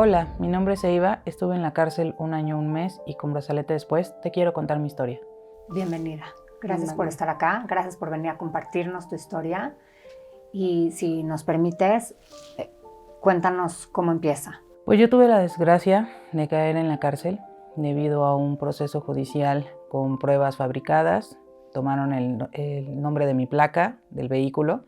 Hola, mi nombre es Eiva, estuve en la cárcel 1 año, 1 mes y con brazalete después te quiero contar mi historia. Bienvenida. Gracias por estar acá, gracias por venir a compartirnos tu historia y si nos permites, cuéntanos cómo empieza. Pues yo tuve la desgracia de caer en la cárcel debido a un proceso judicial con pruebas fabricadas. Tomaron el nombre de mi placa del vehículo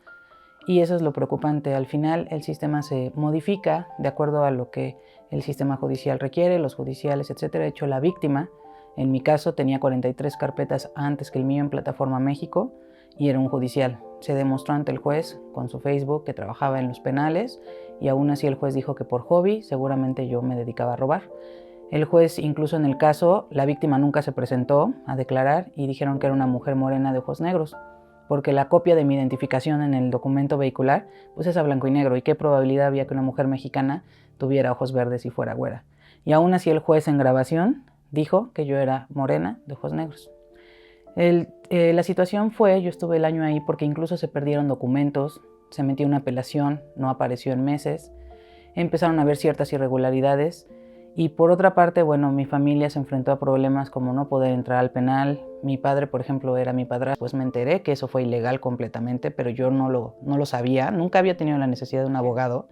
y eso es lo preocupante. Al final el sistema se modifica de acuerdo a lo que el sistema judicial requiere, los judiciales, etcétera. De hecho, la víctima, en mi caso, tenía 43 carpetas antes que el mío en Plataforma México y era un judicial. Se demostró ante el juez con su Facebook que trabajaba en los penales y aún así el juez dijo que por hobby seguramente yo me dedicaba a robar. El juez, incluso en el caso, la víctima nunca se presentó a declarar y dijeron que era una mujer morena de ojos negros, porque la copia de mi identificación en el documento vehicular pues es a blanco y negro y qué probabilidad había que una mujer mexicana tuviera ojos verdes y fuera güera. Y aún así el juez en grabación dijo que yo era morena de ojos negros. La situación fue, yo estuve el año ahí porque incluso se perdieron documentos, se metió una apelación, no apareció en meses, empezaron a haber ciertas irregularidades y por otra parte, bueno, mi familia se enfrentó a problemas como no poder entrar al penal. Mi padre, por ejemplo, era mi padrastro, pues me enteré que eso fue ilegal completamente, pero yo no lo sabía, nunca había tenido la necesidad de un abogado.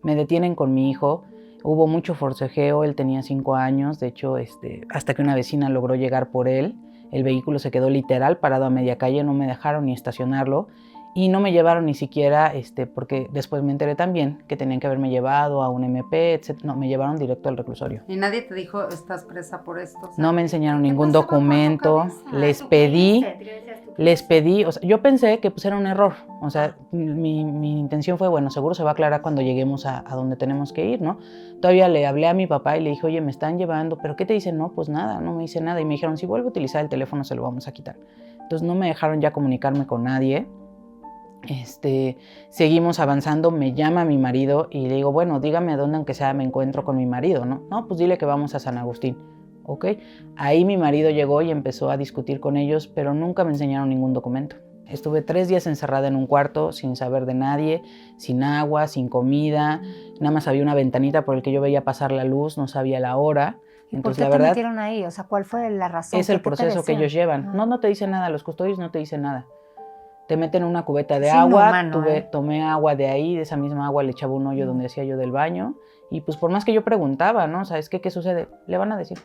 Me detienen con mi hijo, hubo mucho forcejeo, él tenía 5 años, de hecho, hasta que una vecina logró llegar por él. El vehículo se quedó literal parado a media calle, no me dejaron ni estacionarlo y no me llevaron ni siquiera, porque después me enteré también que tenían que haberme llevado a un MP, etc. No, me llevaron directo al reclusorio. ¿Y nadie te dijo, estás presa por esto? O sea, no me enseñaron ningún documento, les pedí, o sea, yo pensé que pues era un error, o sea, mi intención fue, bueno, seguro se va a aclarar cuando lleguemos a donde tenemos que ir, ¿no? Todavía le hablé a mi papá y le dije, oye, me están llevando, ¿pero qué te dicen? No, pues nada, no me dice nada, y me dijeron, si vuelve a utilizar el teléfono se lo vamos a quitar. Entonces no me dejaron ya comunicarme con nadie. Seguimos avanzando, me llama mi marido y le digo, bueno, dígame dónde aunque sea me encuentro con mi marido, ¿no? No, pues dile que vamos a San Agustín, ¿ok? Ahí mi marido llegó y empezó a discutir con ellos, pero nunca me enseñaron ningún documento. Estuve 3 días encerrada en un cuarto sin saber de nadie, sin agua, sin comida, nada más había una ventanita por el que yo veía pasar la luz, no sabía la hora. Entonces, ¿por qué te metieron ahí? O sea, ¿cuál fue la razón? Es el proceso que ellos llevan. No te dicen nada, los custodios no te dicen nada. Te meten una cubeta de agua, tomé agua de ahí, de esa misma agua le echaba un hoyo donde hacía yo del baño y pues por más que yo preguntaba, ¿no? ¿Sabes qué sucede? Le van a decir.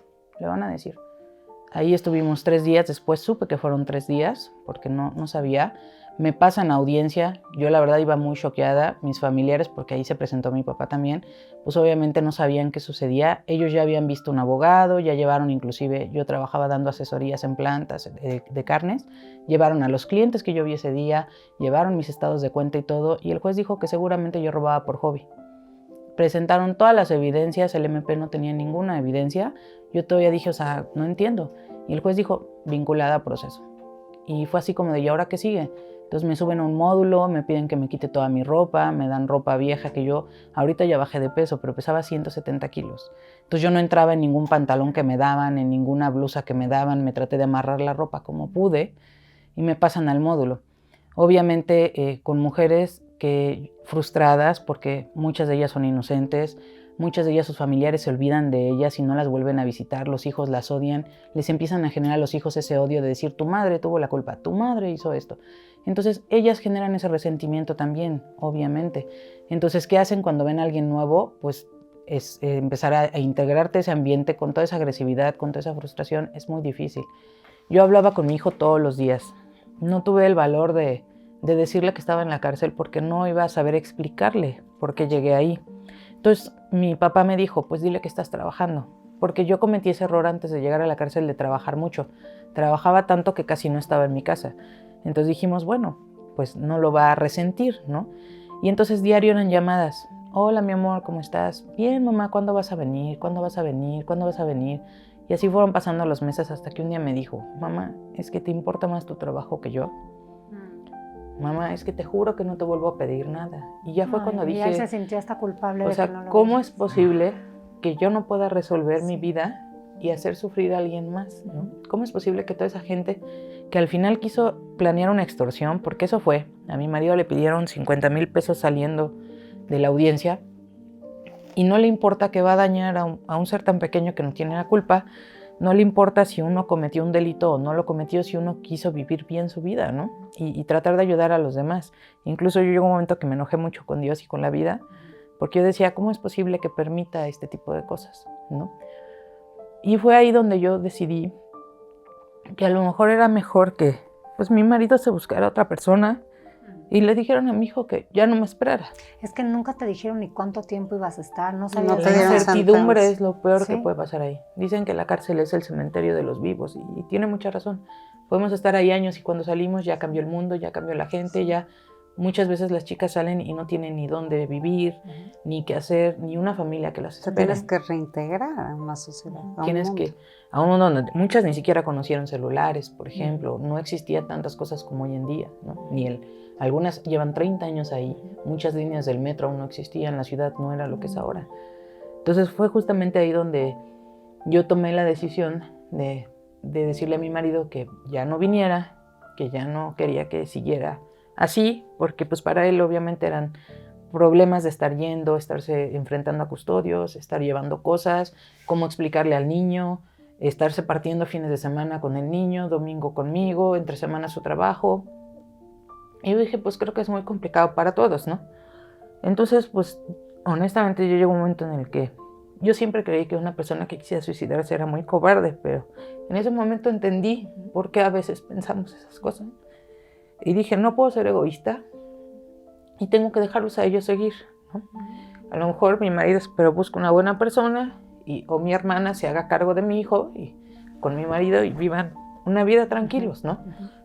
Ahí estuvimos 3 días, después supe que fueron 3 días porque no sabía. Me pasan a audiencia, yo la verdad iba muy choqueada, mis familiares, porque ahí se presentó mi papá también, pues obviamente no sabían qué sucedía, ellos ya habían visto un abogado, ya llevaron inclusive, yo trabajaba dando asesorías en plantas de carnes, llevaron a los clientes que yo vi ese día, llevaron mis estados de cuenta y todo, y el juez dijo que seguramente yo robaba por hobby. Presentaron todas las evidencias, el MP no tenía ninguna evidencia, yo todavía dije, o sea, no entiendo, y el juez dijo, vinculada a proceso. Y fue así como de, ¿y ahora qué sigue? Entonces me suben a un módulo, me piden que me quite toda mi ropa, me dan ropa vieja que yo, ahorita ya bajé de peso, pero pesaba 170 kilos. Entonces yo no entraba en ningún pantalón que me daban, en ninguna blusa que me daban, me traté de amarrar la ropa como pude y me pasan al módulo. Obviamente con mujeres frustradas porque muchas de ellas son inocentes, muchas de ellas sus familiares se olvidan de ellas y no las vuelven a visitar, los hijos las odian, les empiezan a generar a los hijos ese odio de decir tu madre tuvo la culpa, tu madre hizo esto. Entonces ellas generan ese resentimiento también, obviamente. Entonces, ¿qué hacen cuando ven a alguien nuevo? Pues es empezar a integrarte a ese ambiente con toda esa agresividad, con toda esa frustración, es muy difícil. Yo hablaba con mi hijo todos los días, no tuve el valor de decirle que estaba en la cárcel porque no iba a saber explicarle por qué llegué ahí. Entonces mi papá me dijo, pues dile que estás trabajando, porque yo cometí ese error antes de llegar a la cárcel de trabajar mucho. Trabajaba tanto que casi no estaba en mi casa. Entonces dijimos, bueno, pues no lo va a resentir, ¿no? Y entonces diario eran llamadas. Hola, mi amor, ¿cómo estás? Bien, mamá, ¿cuándo vas a venir? ¿Cuándo vas a venir? ¿Cuándo vas a venir? Y así fueron pasando los meses hasta que un día me dijo, mamá, ¿es que te importa más tu trabajo que yo? Mamá, es que te juro que no te vuelvo a pedir nada. Y ya fue cuando dije... Y él se sintió hasta culpable. O sea, ¿cómo es posible que yo no pueda resolver mi vida y hacer sufrir a alguien más, ¿no? ¿Cómo es posible que toda esa gente que al final quiso planear una extorsión, porque eso fue, a mi marido le pidieron 50,000 pesos saliendo de la audiencia y no le importa que va a dañar a un ser tan pequeño que no tiene la culpa, no le importa si uno cometió un delito o no lo cometió, si uno quiso vivir bien su vida, ¿no? Y tratar de ayudar a los demás. Incluso yo llegó un momento que me enojé mucho con Dios y con la vida, porque yo decía, ¿cómo es posible que permita este tipo de cosas, ¿no? Y fue ahí donde yo decidí que a lo mejor era mejor que pues mi marido se buscara a otra persona, y le dijeron a mi hijo que ya no me esperara. Es que nunca te dijeron ni cuánto tiempo ibas a estar, no sabías. La incertidumbre es lo peor que puede pasar ahí. Dicen que la cárcel es el cementerio de los vivos y tiene mucha razón. Podemos estar ahí años y cuando salimos ya cambió el mundo, ya cambió la gente, ya muchas veces las chicas salen y no tienen ni dónde vivir, ni qué hacer, ni una familia que las espere. Tienes que reintegrar a una sociedad. Tienes que a un mundo donde muchas ni siquiera conocieron celulares, por ejemplo, no existían tantas cosas como hoy en día, ¿no? Algunas llevan 30 años ahí, muchas líneas del metro aún no existían, la ciudad no era lo que es ahora. Entonces fue justamente ahí donde yo tomé la decisión de decirle a mi marido que ya no viniera, que ya no quería que siguiera así, porque pues para él obviamente eran problemas de estar yendo, estarse enfrentando a custodios, estar llevando cosas, cómo explicarle al niño, estarse partiendo fines de semana con el niño, domingo conmigo, entre semanas su trabajo. Y yo dije, pues creo que es muy complicado para todos, ¿no? Entonces, pues honestamente yo llegó un momento en el que yo siempre creí que una persona que quisiera suicidarse era muy cobarde, pero en ese momento entendí por qué a veces pensamos esas cosas. Y dije, no puedo ser egoísta y tengo que dejarlos a ellos seguir, ¿no? A lo mejor mi marido pero busca una buena persona o mi hermana se haga cargo de mi hijo y con mi marido y vivan una vida tranquilos, ¿no?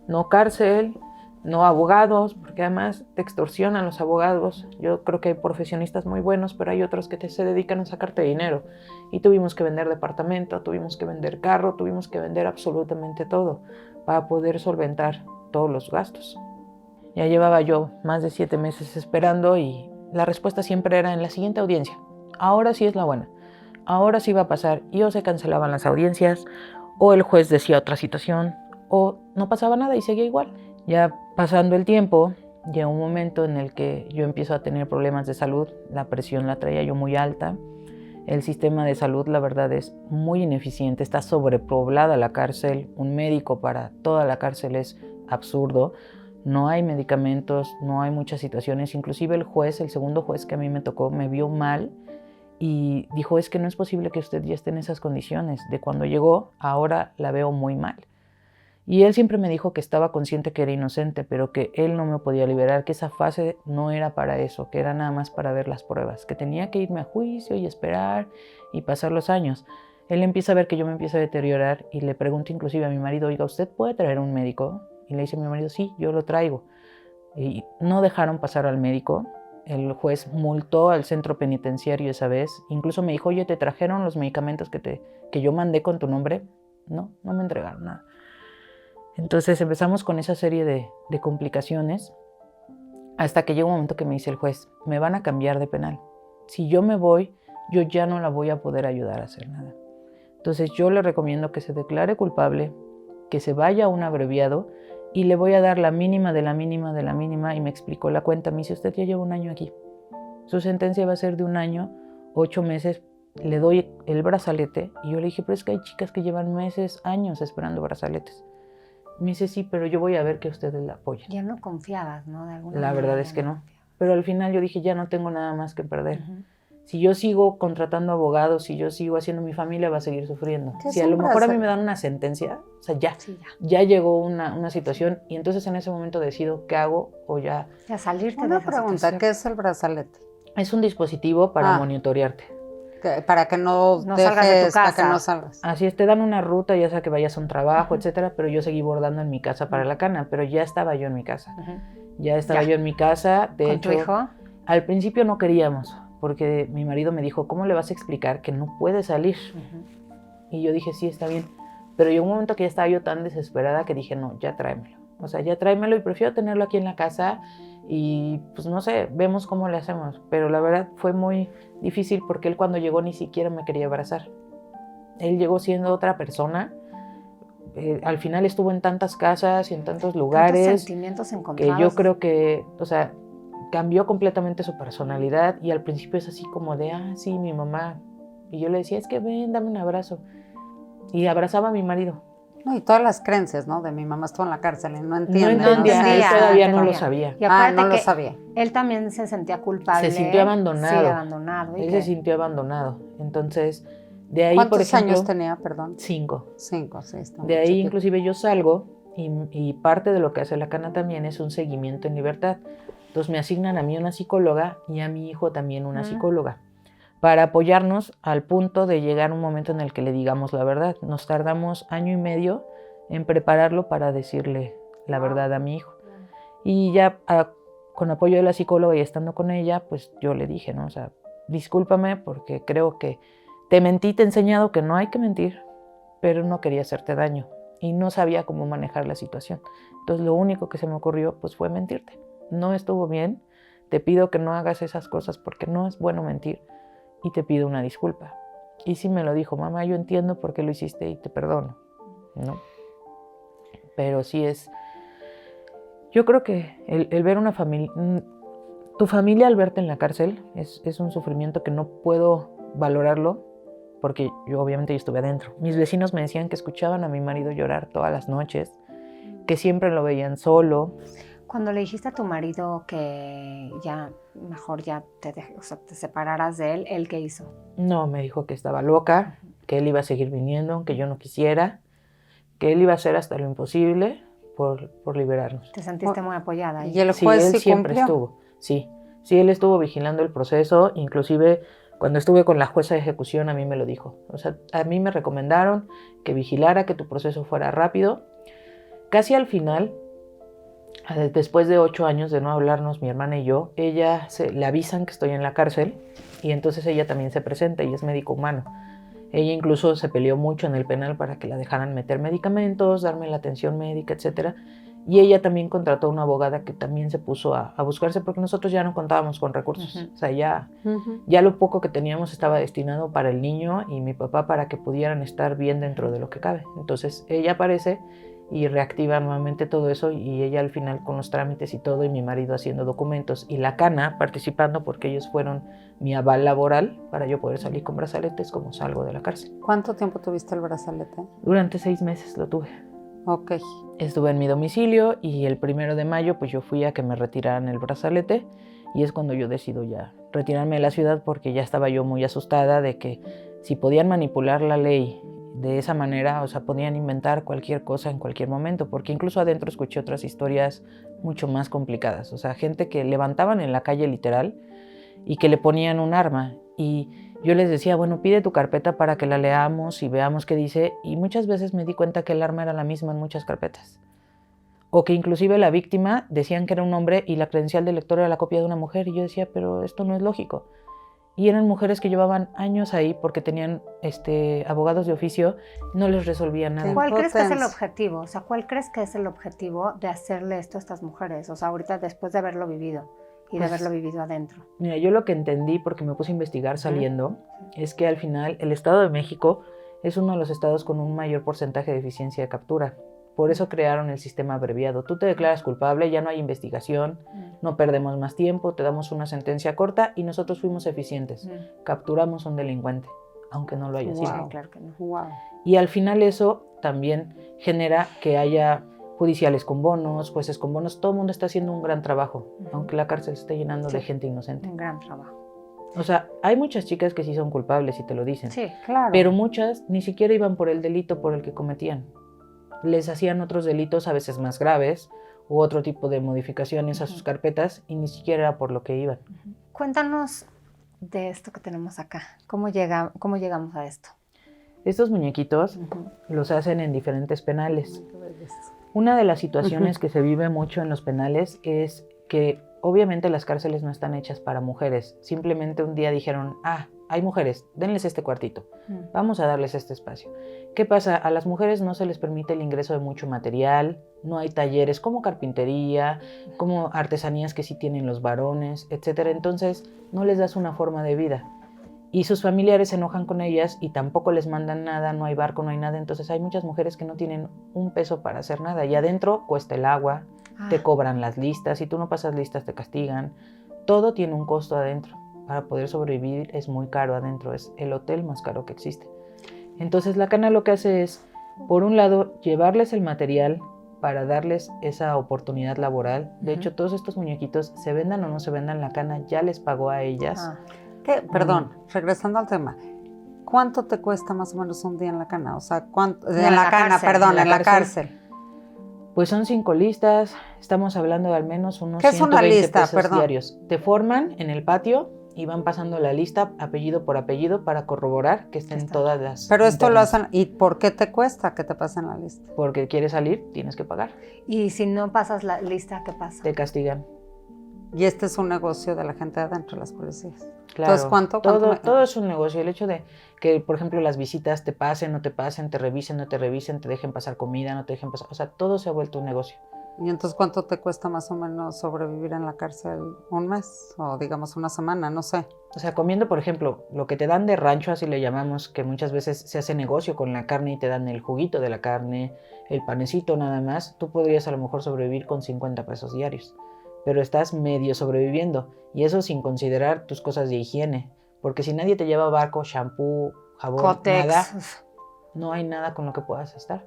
No cárcel, no abogados, porque además te extorsionan los abogados. Yo creo que hay profesionistas muy buenos, pero hay otros que se dedican a sacarte dinero. Y tuvimos que vender departamento, tuvimos que vender carro, tuvimos que vender absolutamente todo para poder solventar todos los gastos. Ya llevaba yo más de 7 meses esperando y la respuesta siempre era en la siguiente audiencia. Ahora sí es la buena, ahora sí va a pasar. Y o se cancelaban las audiencias, o el juez decía otra situación, o no pasaba nada y seguía igual. Ya pasando el tiempo, llega un momento en el que yo empiezo a tener problemas de salud, la presión la traía yo muy alta, el sistema de salud la verdad es muy ineficiente, está sobrepoblada la cárcel, un médico para toda la cárcel es absurdo, no hay medicamentos, no hay muchas situaciones, inclusive el juez, el segundo juez que a mí me tocó, me vio mal y dijo, es que no es posible que usted ya esté en esas condiciones, de cuando llegó, ahora la veo muy mal. Y él siempre me dijo que estaba consciente que era inocente, pero que él no me podía liberar, que esa fase no era para eso, que era nada más para ver las pruebas, que tenía que irme a juicio y esperar y pasar los años. Él empieza a ver que yo me empiezo a deteriorar y le pregunto inclusive a mi marido, oiga, ¿usted puede traer un médico? Y le dice a mi marido, sí, yo lo traigo. Y no dejaron pasar al médico. El juez multó al centro penitenciario esa vez. Incluso me dijo, oye, ¿te trajeron los medicamentos que yo mandé con tu nombre? No, no me entregaron nada. Entonces empezamos con esa serie de complicaciones hasta que llega un momento que me dice el juez, me van a cambiar de penal. Si yo me voy, yo ya no la voy a poder ayudar a hacer nada. Entonces yo le recomiendo que se declare culpable, que se vaya a un abreviado y le voy a dar la mínima de la mínima de la mínima y me explicó la cuenta. Me dice, usted ya lleva 1 año aquí. Su sentencia va a ser de 1 año, 8 meses. Le doy el brazalete y yo le dije, pero es que hay chicas que llevan meses, años esperando brazaletes. Me dice, sí, pero yo voy a ver que ustedes la apoyen. Ya no confiabas, ¿no? De alguna la manera, verdad es que no. Pero al final yo dije, ya no tengo nada más que perder. Si yo sigo contratando abogados, si yo sigo haciendo, mi familia va a seguir sufriendo. Si a lo mejor a mí me dan una sentencia, o sea, ya llegó una situación y entonces en ese momento decido qué hago o ya. Ya salirte Una de esa pregunta, situación. ¿qué es el brazalete? Es un dispositivo para monitorearte. Para que no salgas de tu casa. Para que no salgas. Así es, te dan una ruta, ya sea que vayas a un trabajo, etcétera, pero yo seguí bordando en mi casa para la cana, pero ya estaba yo en mi casa. Ya estaba yo en mi casa, de hecho. ¿Con tu hijo? Al principio no queríamos, porque mi marido me dijo, ¿cómo le vas a explicar que no puede salir? Y yo dije, sí, está bien. Pero llegó un momento que ya estaba yo tan desesperada que dije, no, ya tráemelo. O sea, ya tráemelo y prefiero tenerlo aquí en la casa y pues no sé, vemos cómo le hacemos. Pero la verdad fue muy difícil porque él cuando llegó ni siquiera me quería abrazar. Él llegó siendo otra persona. Al final estuvo en tantas casas y en tantos lugares. Tantos sentimientos encontrados. Que yo creo que, o sea, cambió completamente su personalidad y al principio es así como de, sí, mi mamá. Y yo le decía, es que ven, dame un abrazo. Y abrazaba a mi marido. No, y todas las creencias, ¿no? De mi mamá estuvo en la cárcel y no entiende. No entendía, no él sabía, todavía no no lo sabía. sabía. Y acuérdate no lo que sabía. él también se sentía culpable. Se sintió abandonado. Sí, abandonado. Él se sintió abandonado. Entonces, de ahí, ¿Cuántos por ejemplo, años tenía, perdón? 5. 5, sí. Está De muy ahí, chiquito. inclusive, yo salgo y parte de lo que hace la Cana también es un seguimiento en libertad. Entonces, me asignan a mí una psicóloga y a mi hijo también una psicóloga, para apoyarnos al punto de llegar a un momento en el que le digamos la verdad. Nos tardamos 1 año y medio en prepararlo para decirle la verdad a mi hijo. Y ya con apoyo de la psicóloga y estando con ella, pues yo le dije, ¿no? O sea, discúlpame porque creo que te mentí, te he enseñado que no hay que mentir, pero no quería hacerte daño y no sabía cómo manejar la situación. Entonces lo único que se me ocurrió pues fue mentirte. No estuvo bien, te pido que no hagas esas cosas porque no es bueno mentir y te pido una disculpa. Y sí me lo dijo, mamá, yo entiendo por qué lo hiciste y te perdono, ¿no? Pero sí es... Yo creo que el ver una familia... Tu familia al verte en la cárcel es un sufrimiento que no puedo valorarlo porque yo obviamente yo estuve adentro. Mis vecinos me decían que escuchaban a mi marido llorar todas las noches, que siempre lo veían solo. Cuando le dijiste a tu marido que ya mejor ya te separaras de él, ¿él qué hizo? No, me dijo que estaba loca, que él iba a seguir viniendo, aunque yo no quisiera, que él iba a hacer hasta lo imposible por liberarnos. ¿Te sentiste muy apoyada ahí? ¿Y el juez él sí siempre cumplió? estuvo. Sí, él estuvo vigilando el proceso, inclusive cuando estuve con la jueza de ejecución a mí me lo dijo. O sea, a mí me recomendaron que vigilara, que tu proceso fuera rápido. Casi al final, después de 8 años de no hablarnos, mi hermana y yo, le avisan que estoy en la cárcel y entonces ella también se presenta y es médico humano. Ella incluso se peleó mucho en el penal para que la dejaran meter medicamentos, darme la atención médica, etc. Y ella también contrató a una abogada que también se puso a buscarse porque nosotros ya no contábamos con recursos. O sea, ya lo poco que teníamos estaba destinado para el niño y mi papá para que pudieran estar bien dentro de lo que cabe. Entonces ella aparece y reactiva nuevamente todo eso y ella al final con los trámites y todo y mi marido haciendo documentos y la Cana participando porque ellos fueron mi aval laboral para yo poder salir con brazaletes como salgo de la cárcel. ¿Cuánto tiempo tuviste el brazalete? Durante 6 meses lo tuve. Ok. Estuve en mi domicilio y el 1 de mayo pues yo fui a que me retiraran el brazalete y es cuando yo decido ya retirarme de la ciudad porque ya estaba yo muy asustada de que si podían manipular la ley de esa manera, o sea, podían inventar cualquier cosa en cualquier momento, porque incluso adentro escuché otras historias mucho más complicadas, o sea, gente que levantaban en la calle literal y que le ponían un arma y yo les decía, bueno, pide tu carpeta para que la leamos y veamos qué dice y muchas veces me di cuenta que el arma era la misma en muchas carpetas o que inclusive la víctima decían que era un hombre y la credencial del lector era la copia de una mujer y yo decía, pero esto no es lógico. Y eran mujeres que llevaban años ahí porque tenían abogados de oficio, no les resolvían nada. ¿Cuál crees que es el objetivo? O sea, ¿cuál crees que es el objetivo de hacerle esto a estas mujeres? O sea, ahorita después de haberlo vivido y de haberlo vivido adentro. Mira, yo lo que entendí, porque me puse a investigar saliendo, es que al final el Estado de México es uno de los estados con un mayor porcentaje de eficiencia de captura. Por eso crearon el sistema abreviado. Tú te declaras culpable, ya no hay investigación, no perdemos más tiempo, te damos una sentencia corta y nosotros fuimos eficientes. Capturamos a un delincuente, aunque no lo haya sido. Sí, claro que no. Wow. Y al final eso también genera que haya judiciales con bonos, jueces con bonos. Todo el mundo está haciendo un gran trabajo, aunque la cárcel se esté llenando de gente inocente. Un gran trabajo. O sea, hay muchas chicas que sí son culpables y te lo dicen. Sí, claro. Pero muchas ni siquiera iban por el delito por el que cometían. Les hacían otros delitos a veces más graves u otro tipo de modificaciones a sus carpetas y ni siquiera era por lo que iban. Cuéntanos de esto que tenemos acá. ¿Cómo llegamos a esto? Estos muñequitos los hacen en diferentes penales. Una de las situaciones que se vive mucho en los penales es que obviamente las cárceles no están hechas para mujeres. Simplemente un día dijeron, hay mujeres, denles este cuartito, vamos a darles este espacio. ¿Qué pasa? A las mujeres no se les permite el ingreso de mucho material, no hay talleres como carpintería, como artesanías que sí tienen los varones, etc. Entonces no les das una forma de vida. Y sus familiares se enojan con ellas y tampoco les mandan nada, no hay barco, no hay nada. Entonces hay muchas mujeres que no tienen un peso para hacer nada. Y adentro cuesta el agua, te cobran las listas, si tú no pasas listas te castigan. todo tiene un costo adentro. Para poder sobrevivir es muy caro adentro, es el hotel más caro que existe. Entonces la cana lo que hace es, por un lado, llevarles el material para darles esa oportunidad laboral. De hecho, todos estos muñequitos, se vendan o no se vendan, la cana ya les pagó a ellas. Perdón, regresando al tema, ¿cuánto te cuesta más o menos un día en la cana? O sea, ¿cuánto? No, en la cárcel. Pues son 5 listas, estamos hablando de al menos unos ¿Qué es una 120 lista? pesos Perdón. diarios. Te forman en el patio y van pasando la lista apellido por apellido para corroborar que estén todas las... Pero esto lo internas. hacen, ¿y por qué te cuesta que te pasen la lista? Porque quieres salir, tienes que pagar. Y si no pasas la lista, ¿qué pasa? Te castigan. Y este es un negocio de la gente de adentro, las policías. Claro. Entonces, ¿cuánto Todo es un negocio. El hecho de que, por ejemplo, las visitas te pasen, no te pasen, te revisen, no te revisen, te dejen pasar comida, no te dejen pasar... O sea, todo se ha vuelto un negocio. ¿Y entonces cuánto te cuesta más o menos sobrevivir en la cárcel? ¿Un mes? O digamos una semana, no sé. O sea, comiendo, por ejemplo, lo que te dan de rancho, así le llamamos, que muchas veces se hace negocio con la carne y te dan el juguito de la carne, el panecito nada más, tú podrías a lo mejor sobrevivir con 50 pesos diarios. Pero estás medio sobreviviendo, y eso sin considerar tus cosas de higiene. Porque si nadie te lleva barco, shampoo, jabón, Cotex. nada, no hay nada con lo que puedas estar.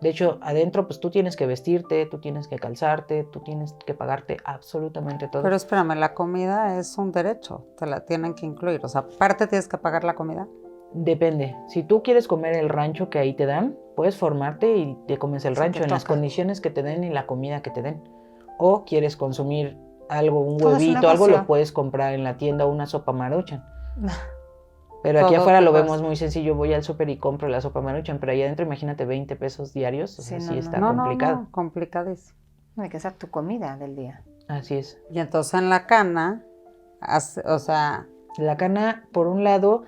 De hecho, adentro, pues tú tienes que vestirte, tú tienes que calzarte, tú tienes que pagarte absolutamente todo. Pero espérame, la comida es un derecho, te la tienen que incluir. O sea, aparte tienes que pagar la comida. Depende. Si tú quieres comer el rancho que ahí te dan, puedes formarte y te comes el rancho en las condiciones que te den y la comida que te den. O quieres consumir algo, un Todo es un huevito, algo negocio. lo puedes comprar en la tienda o una sopa Maruchan. Pero aquí Todo afuera te lo pasa. vemos muy sencillo, voy al súper y compro la sopa Maruchan, pero ahí adentro imagínate 20 pesos diarios, o sea, Sí, sí no, está No, complicado. no, complicadísimo. Hay que hacer tu comida del día. Así es. Y entonces en la cana, o sea, La cana, por un lado,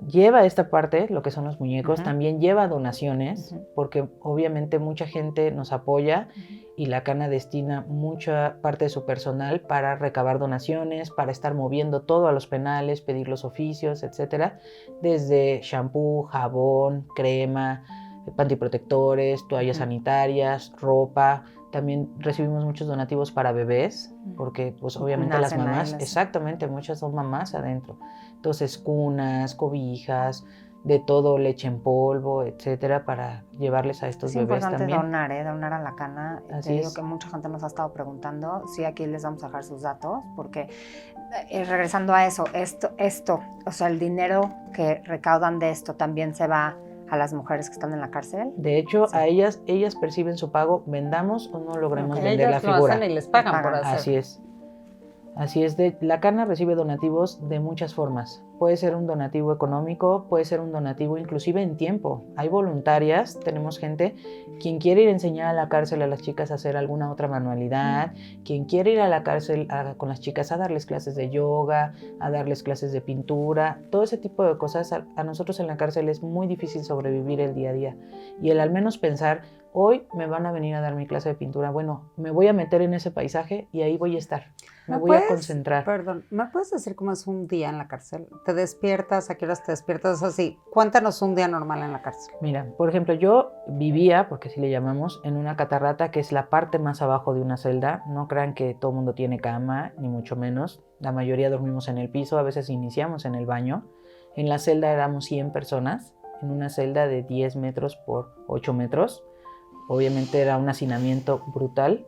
lleva esta parte, lo que son los muñecos, también lleva donaciones, porque obviamente mucha gente nos apoya y la cana destina mucha parte de su personal para recabar donaciones, para estar moviendo todo a los penales, pedir los oficios, etcétera, desde shampoo, jabón, crema, pantiprotectores, toallas sanitarias, ropa. También recibimos muchos donativos para bebés, porque pues obviamente las Nacen ahí mamás, las- exactamente, muchas son mamás adentro. Entonces cunas, cobijas, de todo, leche en polvo, etcétera, para llevarles a estos Es bebés importante también. donar a la cana. Así Te digo es. que mucha gente nos ha estado preguntando. Sí, aquí les vamos a dejar sus datos, porque regresando a eso, o sea, el dinero que recaudan de esto también se va a las mujeres que están en la cárcel. De hecho, a ellas perciben su pago, vendamos o no logremos vender la ellas lo figura. hacen y les pagan por pagan. hacer. Así es. Así es, la cana recibe donativos de muchas formas. Puede ser un donativo económico, puede ser un donativo inclusive en tiempo. Hay voluntarias, tenemos gente, quien quiere ir a enseñar a la cárcel a las chicas a hacer alguna otra manualidad, quien quiere ir a la cárcel con las chicas a darles clases de yoga, a darles clases de pintura, todo ese tipo de cosas. A nosotros en la cárcel es muy difícil sobrevivir el día a día. Y el al menos pensar, hoy me van a venir a dar mi clase de pintura, bueno, me voy a meter en ese paisaje y ahí voy a estar. Me voy a concentrar. Perdón, ¿me puedes decir cómo es un día en la cárcel? ¿Te despiertas? ¿A qué horas te despiertas? Así, cuéntanos un día normal en la cárcel. Mira, por ejemplo, yo vivía, porque así le llamamos, en una catarrata que es la parte más abajo de una celda. No crean que todo el mundo tiene cama, ni mucho menos. La mayoría dormimos en el piso, a veces iniciamos en el baño. En la celda éramos 100 personas, en una celda de 10 metros por 8 metros. Obviamente era un hacinamiento brutal.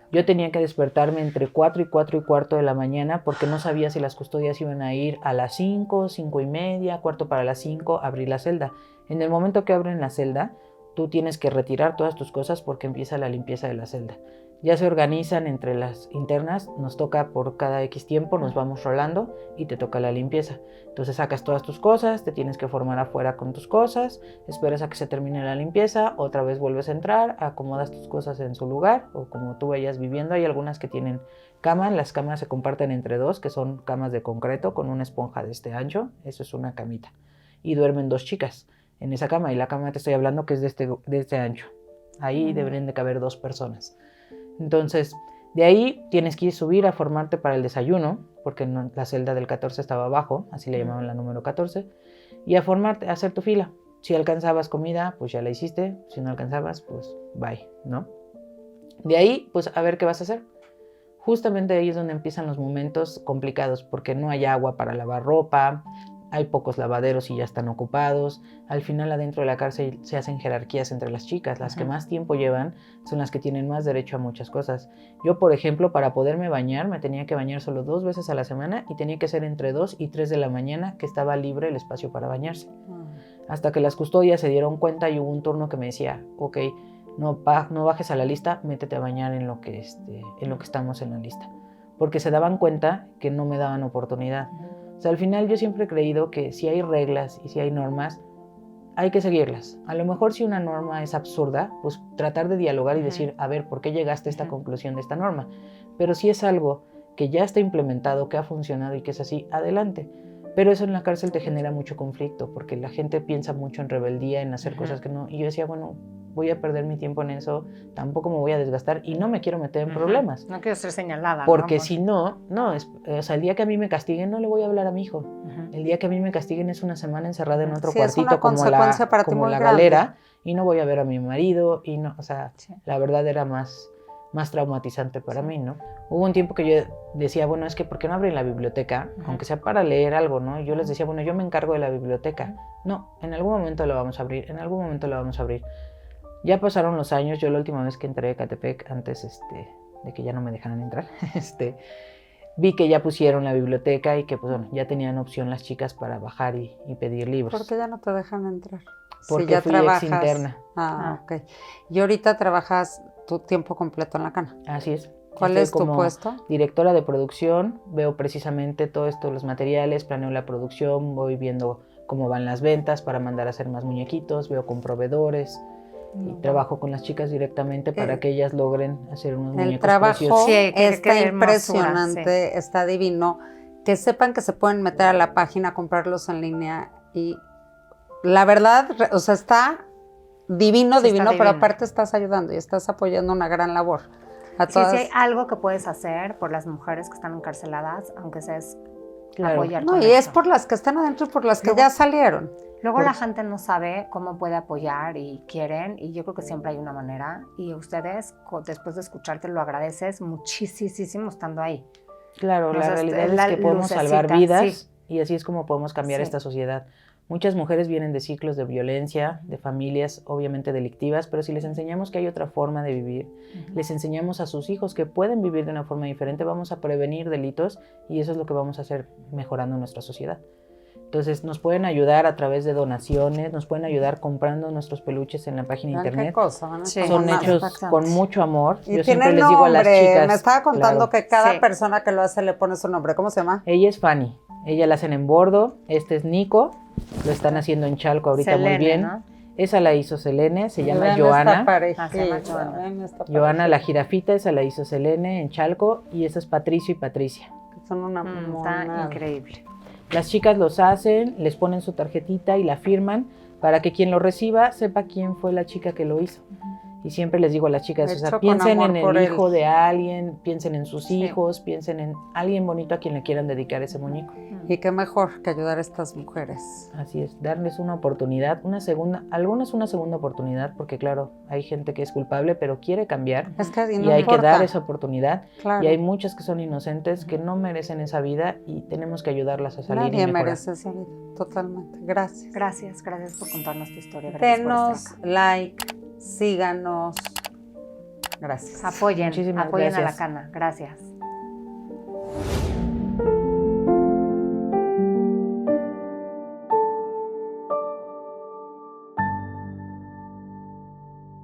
Yo tenía que despertarme entre 4 y 4 y cuarto de la mañana porque no sabía si las custodias iban a ir a las 5, 5 y media, cuarto para las 5, abrir la celda. En el momento que abren la celda, tú tienes que retirar todas tus cosas porque empieza la limpieza de la celda. Ya se organizan entre las internas, nos toca por cada X tiempo, nos vamos rolando y te toca la limpieza. Entonces sacas todas tus cosas, te tienes que formar afuera con tus cosas, esperas a que se termine la limpieza, otra vez vuelves a entrar, acomodas tus cosas en su lugar o como tú vayas viviendo. Hay algunas que tienen cama, las camas se comparten entre dos, que son camas de concreto con una esponja de este ancho, eso es una camita. Y duermen 2 chicas en esa cama y la cama te estoy hablando que es de este ancho. Ahí deberían de caber 2 personas. Entonces, de ahí tienes que subir a formarte para el desayuno, porque la celda del 14 estaba abajo, así le llamaban la número 14, y a formarte, a hacer tu fila. Si alcanzabas comida, pues ya la hiciste, si no alcanzabas, pues bye, ¿no? De ahí, pues a ver qué vas a hacer. justamente ahí es donde empiezan los momentos complicados, porque no hay agua para lavar ropa, hay pocos lavaderos y ya están ocupados. Al final adentro de la cárcel se hacen jerarquías entre las chicas. Las que más tiempo llevan son las que tienen más derecho a muchas cosas. Yo, por ejemplo, para poderme bañar, me tenía que bañar solo 2 veces a la semana y tenía que ser entre 2 y 3 de la mañana, que estaba libre el espacio para bañarse. Hasta que las custodias se dieron cuenta y hubo un turno que me decía, ok, no bajes a la lista, métete a bañar en lo que estamos en la lista. Porque se daban cuenta que no me daban oportunidad. O sea, al final yo siempre he creído que si hay reglas y si hay normas, hay que seguirlas. A lo mejor si una norma es absurda, pues tratar de dialogar y decir, a ver, ¿por qué llegaste a esta conclusión de esta norma? Pero si es algo que ya está implementado, que ha funcionado y que es así, adelante. Pero eso en la cárcel te genera mucho conflicto, porque la gente piensa mucho en rebeldía, en hacer cosas que no. Y yo decía, bueno, voy a perder mi tiempo en eso, tampoco me voy a desgastar y no me quiero meter en problemas. No quiero ser señalada. Porque si no, o sea, el día que a mí me castiguen no le voy a hablar a mi hijo. El día que a mí me castiguen es una semana encerrada en otro cuartito como la galera y no voy a ver a mi marido y no, o sea, la verdad era más traumatizante para mí, ¿no? Hubo un tiempo que yo decía, bueno, es que ¿por qué no abren la biblioteca? Aunque sea para leer algo, ¿no? Y yo les decía, bueno, yo me encargo de la biblioteca. No, en algún momento la vamos a abrir, en algún momento la vamos a abrir. Ya pasaron los años, yo la última vez que entré a Ecatepec, antes de que ya no me dejaran entrar, vi que ya pusieron la biblioteca y que pues bueno, ya tenían opción las chicas para bajar y pedir libros. ¿Por qué ya no te dejan entrar? Porque si ya fui trabajas. ex interna. Ok. Y ahorita trabajas tu tiempo completo en la cana. Así es. ¿Cuál es tu puesto? Directora de producción, veo precisamente todo esto, los materiales, planeo la producción, voy viendo cómo van las ventas para mandar a hacer más muñequitos, veo con proveedores. Y trabajo con las chicas directamente para que ellas logren hacer unos muñecos El trabajo preciosos. está impresionante, está divino. Que sepan que se pueden meter a la página, comprarlos en línea y la verdad, o sea, está divino, pero aparte estás ayudando y estás apoyando una gran labor. Si hay algo que puedes hacer por las mujeres que están encarceladas, aunque sea apoyar. No, y es por las que están adentro y por las que ya salieron. Luego la gente no sabe cómo puede apoyar y quieren, y yo creo que siempre hay una manera. Y ustedes, después de escucharte, lo agradeces muchísimo estando ahí. Claro, la realidad es que podemos salvar vidas y así es como podemos cambiar esta sociedad. Muchas mujeres vienen de ciclos de violencia, de familias obviamente delictivas, pero si les enseñamos que hay otra forma de vivir, les enseñamos a sus hijos que pueden vivir de una forma diferente, vamos a prevenir delitos y eso es lo que vamos a hacer mejorando nuestra sociedad. Entonces nos pueden ayudar a través de donaciones, nos pueden ayudar comprando nuestros peluches en la página de internet. ¿Qué cosa? Son hechos con mucho amor. Y yo siempre les digo a las chicas. Me estaba contando que cada persona que lo hace le pone su nombre. ¿Cómo se llama? Ella es Fanny. Ella la hacen en bordo. Este es Nico. Lo están haciendo en Chalco ahorita Selene, muy bien. ¿No? Esa la hizo Selene, se llama Joana. Joana, la jirafita, esa la hizo Selene en Chalco. Y esa es Patricio y Patricia. Son una está increíble. Las chicas los hacen, les ponen su tarjetita y la firman para que quien lo reciba sepa quién fue la chica que lo hizo. Y siempre les digo a las chicas, o sea, piensen en el hijo de alguien, piensen en sus hijos, piensen en alguien bonito a quien le quieran dedicar ese muñeco. Y qué mejor que ayudar a estas mujeres. Así es, darles una oportunidad, algunas una segunda oportunidad, porque claro, hay gente que es culpable, pero quiere cambiar. Y hay que dar esa oportunidad. Claro. Y hay muchas que son inocentes, que no merecen esa vida y tenemos que ayudarlas a salir y mejorar. Nadie merece esa vida, totalmente. Gracias. Gracias por contarnos tu historia. Denos like, síganos. Gracias. Apoyen a la cana. Gracias.